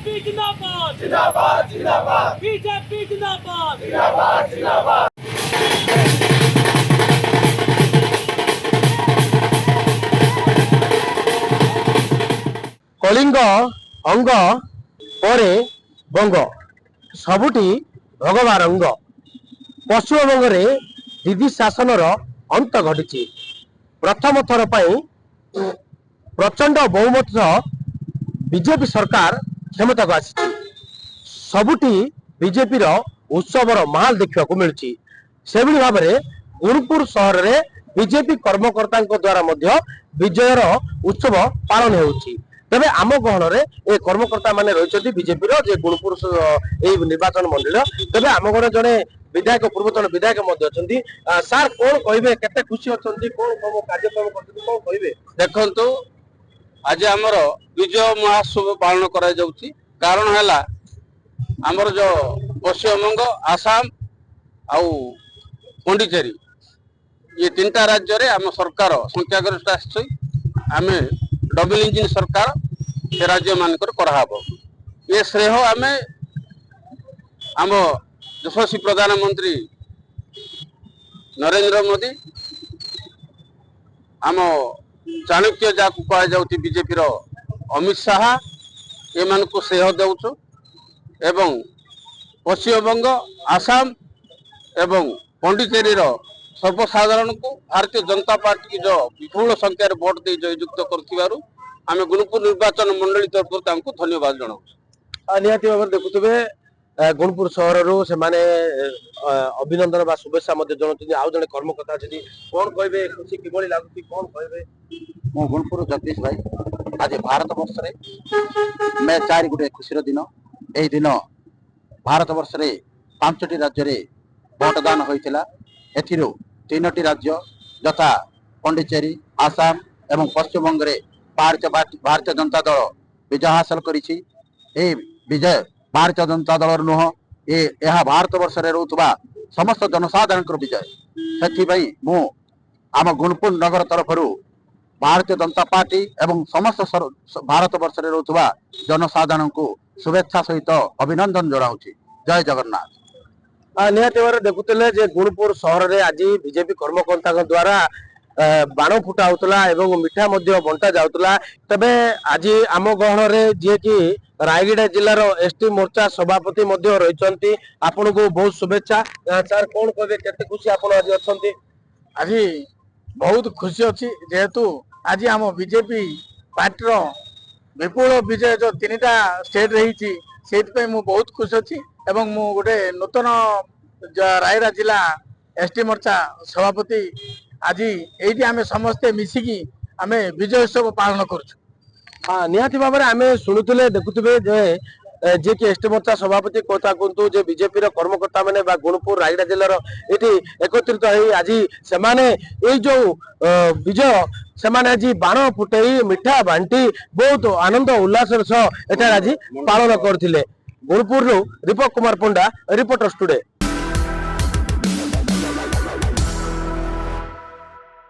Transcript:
BJP जिंदाबाद जिंदाबाद जिंदाबाद बीजेपी जिंदाबाद जिंदाबाद जिंदाबाद कलिंग अंग परे बंग सबुटी भगवान अंग पश्चिमबंग रे दीदी शासन अंत घटी प्रथम थर प्रचंड बहुमत बीजेपी सरकार क्षमता को आसी सबुटी बीजेपी उत्सवर माहल देखा मिलूँ से भाव में गुरुपुर सहर में बीजेपी कर्मकर्ता द्वारा विजयर उत्सव पालन होउछि। तबे आम गहन में कर्मकर्ता माने रही बीजेपी गुणपुर निर्वाचन मंडल तबे आम गहन जड़े विधायक पूर्वतन विधायक सार कौन कहे केते खुशी अच्छा कौन कौन कार्यक्रम कौन कहे देखु आज आमर विजय महोत्सव पालन करा जाउछि। कारण है आमर जो पश्चिमबंग आसाम आउ पंडिचेरी ये तीनटा राज्य रे आम सरकार संख्यागरिष्ठ आम डबल इंजिन सरकार से राज्य मानकर कराहब ये श्रेय आम आम यशस्वी प्रधानमंत्री नरेंद्र मोदी आम चाणक्य जहाँ कहुच्छी बीजेपी अमित शाह एमान को श्रेय दौचु एवं पश्चिमबंग आसाम एवं पंडिचेरी सर्वसाधारण को भारतीय जनता पार्टी की जो विपुल संख्यार भोट दे जययुक्त कर गुणपुर निर्वाचन मंडली तरफ धन्यवाद जनाऊँ। निहाती भाव देखुवे गुणपुर सहर से माने अभिनंदन बा शुभेच्छा जनाते आउ जड़े कर्मकर्ता कौन कहे खुशी कि लगुच कौन कहे मो गुणपुर जगदीश भाई आज भारत वर्ष मे 4 गोटे खुशी दिन यही दिन भारत वर्ष रे 5टी राज्य रे भोटदान होता एथिरो 3टी राज्य यथा पंडिचेरी आसाम एवं पश्चिमबंग रे भारतीय जनता दल विजय हासिल करिछि। ए विजय भारतीय जनता दल नुह यह भारत वर्ष रे रहउतबा समस्त जनसाधारण विजय से मु आम गुणपुर नगर तरफ भारतीय जनता पार्टी एवं समस्त भारत वर्ष रे रहउतबा जनसाधारण को शुभेच्छा सहित अभिनंदन जनाऊँ। जय जगन्नाथ। निहाती भाव देखुले गुणपुर सहर में आज बीजेपी कर्मकर्ता द्वारा बाण फुटा होता एवं मिठा बंटा जाऊला। तबे आज आम गहन में जी कि रायगढ़ जिलार एसटी मोर्चा सभापति रही आपन को बहुत शुभेच्छा। सर कौन कहे केते खुशी आप आज अच्छा आज बहुत खुशी अच्छी जेहेतु आज आम बीजेपी पार्टी विपुल विजय जो 3टा स्टेट रही से मु बहुत खुशी अच्छी एवं मु गोटे नूतन रायगढ़ जिला एसटी मोर्चा सभापति आज ये आम समस्ते मिसिकी आम विजय उत्सव पालन कर। निहाती भाव में आम शुणुले देखुवे जे कि एसटी मोर्चा सभापति कथा कहतु जे बीजेपी कर्मकर्ता मैंने गुणपुर रायगढ़ जिलार ये एकत्रित आज से जो विजय से आज बाण फुटई मिठा बांटी बहुत आनंद उल्लास आज पालन करते। गुणपुर रिपक कुमार पंडा रिपोर्टर स्टूडियो।